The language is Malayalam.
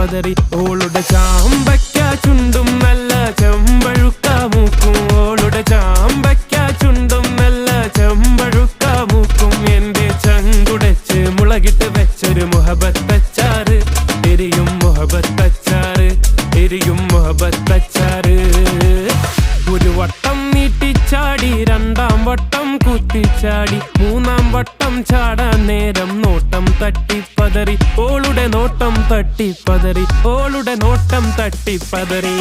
തട്ടിപ്പതറി. ഓളുടെ ചാമ്പയ്ക്ക ചുണ്ടും നല്ല ചെമ്പഴുക്ക മൂക്കും. ഓളുടെ ചാമ്പയ്ക്ക ചുണ്ടും നല്ല ചെമ്പഴുക്ക മൂക്കും. എന്റെ ചങ്കുടച്ച് മുളകിട്ട് വെച്ചൊരു മുഹബത്തച്ചാറ്. എരിയും മുഹബത്തച്ചാറ്, എരിയും മുഹബത്തച്ചാറ്. ഒരു വട്ടം നീട്ടിച്ചാടി, രണ്ടാം വട്ടം കുത്തിച്ചാടി, മൂന്നാം വട്ടം ചാടാൻ നേരം നോട്ടം തട്ടിപ്പതറി. ഓളുടെ നോട്ടം തട്ടിപ്പതറി, ഓളുടെ നോട്ടം തട്ടിപ്പതറി.